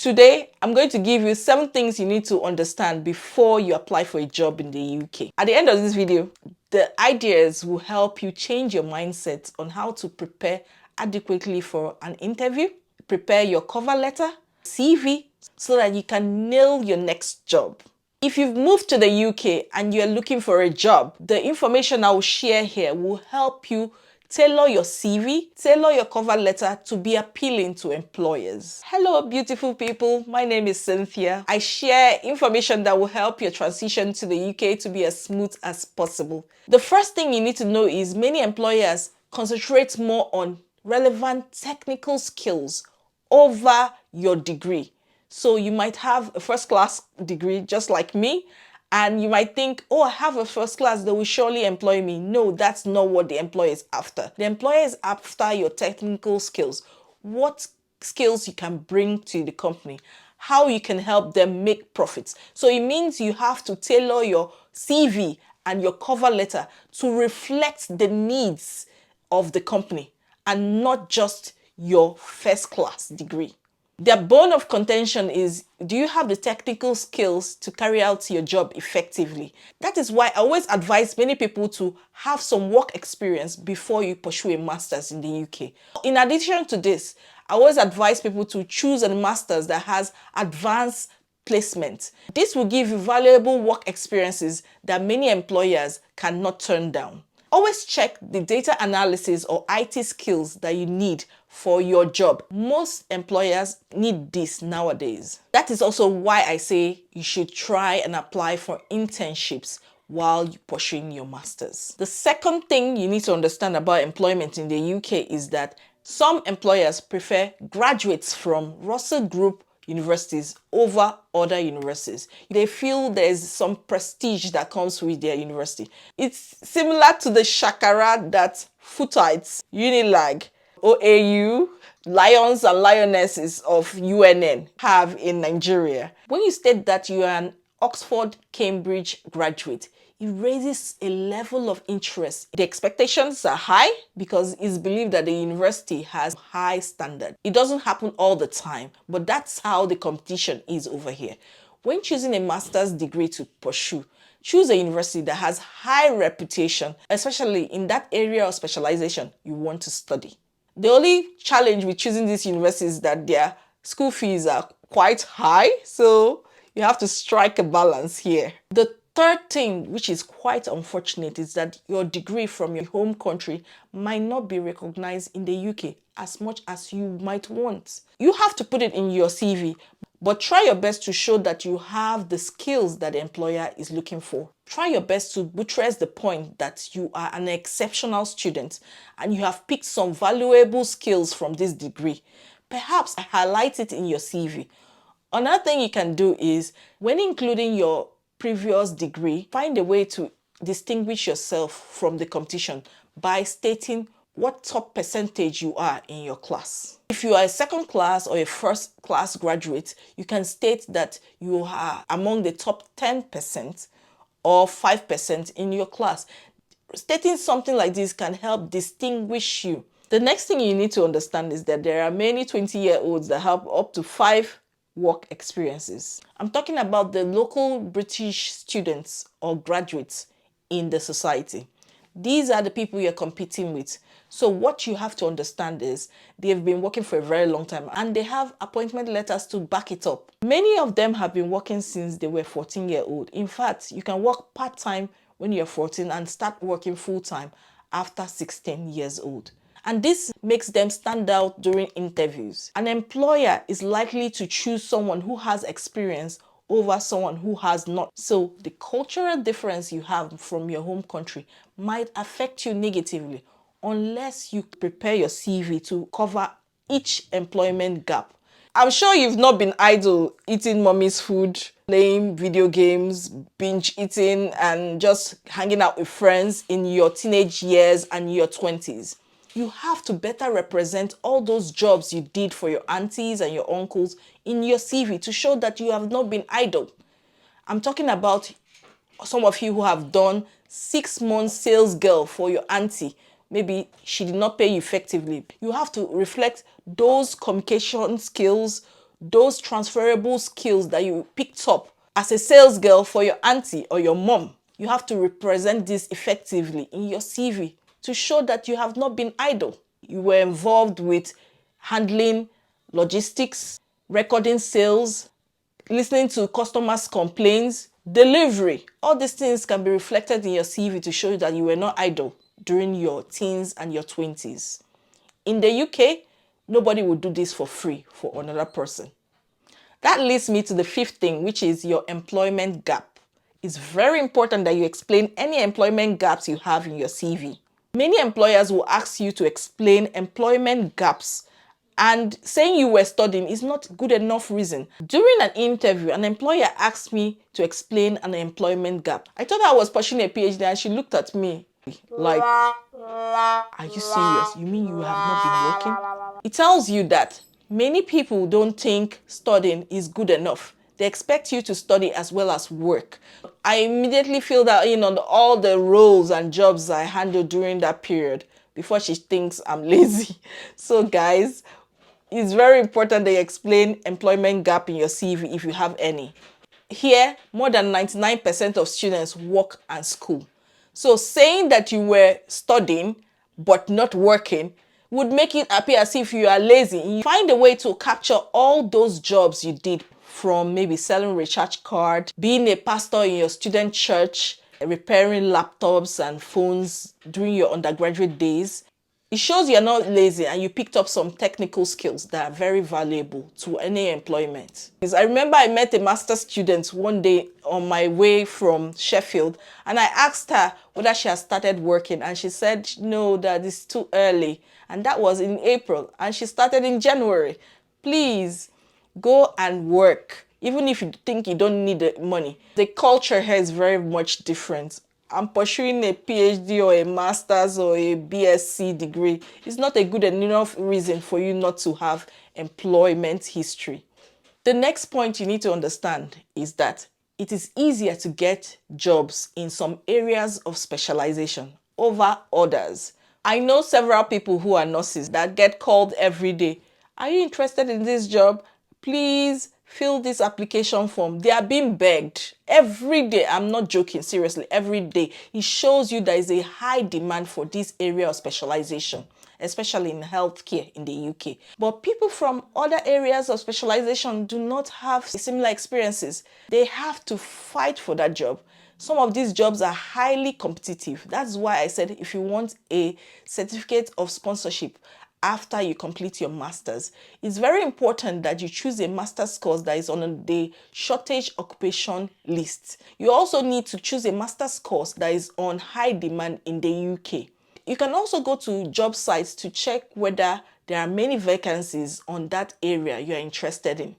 Today, I'm going to give you 7 things you need to understand before you apply for a job in the UK. At the end of this video, the ideas will help you change your mindset on how to prepare adequately for an interview, prepare your cover letter, CV, so that you can nail your next job. If you've moved to the UK and you're looking for a job, the information I will share here will help you tailor your CV, tailor your cover letter to be appealing to employers. Hello, beautiful people. My name is Cynthia. I share information that will help your transition to the UK to be as smooth as possible. The first thing you need to know is many employers concentrate more on relevant technical skills over your degree. So you might have a first-class degree just like me, and you might think, oh, I have a first class, they will surely employ me. No, that's not what the employer is after. The employer is after your technical skills. What skills you can bring to the company, how you can help them make profits. So it means you have to tailor your CV and your cover letter to reflect the needs of the company and not just your first-class degree. Their bone of contention is, do you have the technical skills to carry out your job effectively? That is why I always advise many people to have some work experience before you pursue a master's in the UK. In addition to this, I always advise people to choose a master's that has advanced placement. This will give you valuable work experiences that many employers cannot turn down. Always check the data analysis or IT skills that you need for your job. Most employers need this nowadays. That is also why I say you should try and apply for internships while you're pursuing your master's. The second thing you need to understand about employment in the UK is that some employers prefer graduates from Russell Group universities over other universities. They feel there's some prestige that comes with their university. It's similar to the shakara that Footites, Unilag, OAU, Lions and Lionesses of UNN have in Nigeria. When you state that you are an Oxford, Cambridge graduate, it raises a level of interest. The expectations are high because it's believed that the university has high standard. It doesn't happen all the time, but that's how the competition is over here. When choosing a master's degree to pursue, choose a university that has high reputation, especially in that area of specialization you want to study. The only challenge with choosing this university is that their school fees are quite high, so you have to strike a balance here. The third thing, which is quite unfortunate, is that your degree from your home country might not be recognized in the UK as much as you might want. You have to put it in your CV, but try your best to show that you have the skills that the employer is looking for. Try your best to buttress the point that you are an exceptional student and you have picked some valuable skills from this degree. Perhaps highlight it in your CV. Another thing you can do is, when including your previous degree, find a way to distinguish yourself from the competition by stating what top percentage you are in your class. If you are a second class or a first class graduate, you can state that you are among the top 10% or 5% in your class. Stating something like this can help distinguish you. The next thing you need to understand is that there are many 20-year-olds that have up to 5 work experiences. I'm talking about the local British students or graduates in the society. These are the people you're competing with. So what you have to understand is they've been working for a very long time and they have appointment letters to back it up. Many of them have been working since they were 14-year-old. In fact, you can work part-time when you're 14 and start working full-time after 16 years old. And this makes them stand out during interviews. An employer is likely to choose someone who has experience over someone who has not. So the cultural difference you have from your home country might affect you negatively unless you prepare your CV to cover each employment gap. I'm sure you've not been idle eating mommy's food, playing video games, binge eating, and just hanging out with friends in your teenage years and your 20s. You have to better represent all those jobs you did for your aunties and your uncles in your CV to show that you have not been idle. I'm talking about some of you who have done 6 months sales girl for your auntie. Maybe she did not pay you effectively. You have to reflect those communication skills, those transferable skills that you picked up as a sales girl for your auntie or your mom. You have to represent this effectively in your CV to show that you have not been idle. You were involved with handling logistics, recording sales, listening to customers' complaints, delivery. All these things can be reflected in your CV to show that you were not idle during your teens and your 20s. In the UK, nobody will do this for free for another person. That leads me to the fifth thing, which is your employment gap. It's very important that you explain any employment gaps you have in your CV. Many employers will ask you to explain employment gaps, and saying you were studying is not good enough reason. During an interview, an employer asked me to explain an employment gap. I thought I was pursuing a PhD and she looked at me like, are you serious? You mean you have not been working? It tells you that many people don't think studying is good enough. They expect you to study as well as work. I immediately feel that all the roles and jobs I handled during that period before she thinks I'm lazy. So guys, it's very important that you explain employment gap in your CV if you have any. Here, more than 99% of students work and school. So saying that you were studying but not working would make it appear as if you are lazy. You find a way to capture all those jobs you did, from maybe selling recharge card, being a pastor in your student church, repairing laptops and phones during your undergraduate days. It shows you're not lazy and you picked up some technical skills that are very valuable to any employment. Because I remember I met a master's student one day on my way from Sheffield, and I asked her whether she has started working, and she said no, that it's too early. And that was in April, and she started in January. Please go and work, even if you think you don't need the money. The culture here is very much different. I'm pursuing a PhD or a master's or a BSc degree. It's not a good enough reason for you not to have employment history. The next point you need to understand is that it is easier to get jobs in some areas of specialization over others. I know several people who are nurses that get called every day. Are you interested in this job? Please fill this application form. They are being begged every day. I'm not joking, seriously, every day. It shows you there is a high demand for this area of specialization, especially in healthcare in the UK. But people from other areas of specialization do not have similar experiences. They have to fight for that job. Some of these jobs are highly competitive. That's why I said if you want a certificate of sponsorship after you complete your master's, it's very important that you choose a master's course that is on the shortage occupation list. You also need to choose a master's course that is on high demand in the UK. You can also go to job sites to check whether there are many vacancies on that area you're interested in.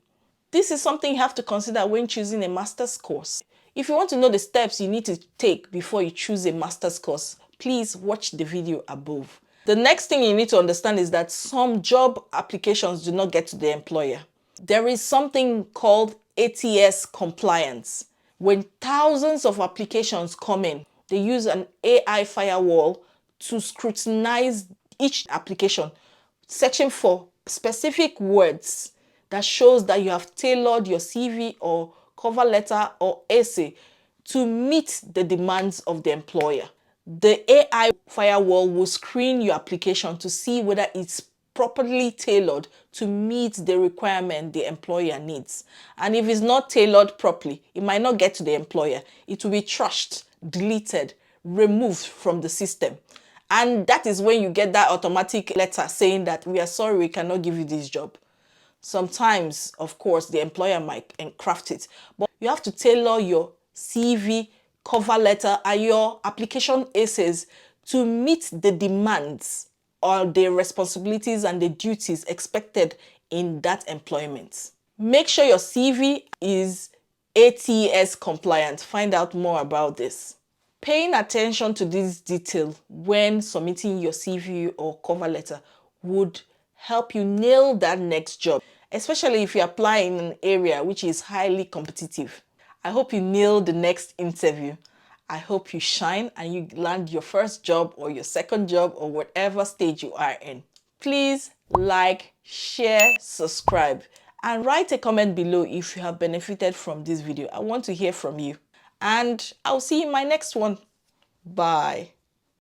This is something you have to consider when choosing a master's course. If you want to know the steps you need to take before you choose a master's course, please watch the video above. The next thing you need to understand is that some job applications do not get to the employer. There is something called ATS Compliance. When thousands of applications come in, they use an AI firewall to scrutinize each application, searching for specific words that shows that you have tailored your CV or cover letter or essay to meet the demands of the employer. The AI firewall will screen your application to see whether it's properly tailored to meet the requirement the employer needs. And if it's not tailored properly, it might not get to the employer. It will be trashed, deleted, removed from the system. And that is when you get that automatic letter saying that we are sorry, we cannot give you this job. Sometimes, of course, the employer might craft it, but you have to tailor your CV, cover letter, and your application essays to meet the demands or the responsibilities and the duties expected in that employment. Make sure your CV is ATS compliant. Find out more about this. Paying attention to this detail when submitting your CV or cover letter would help you nail that next job, especially if you apply in an area which is highly competitive. I hope you nail the next interview. I hope you shine and you land your first job or your second job or whatever stage you are in. Please like, share, subscribe. and write a comment below if you have benefited from this video. I want to hear from you, and I'll see you in my next one. Bye.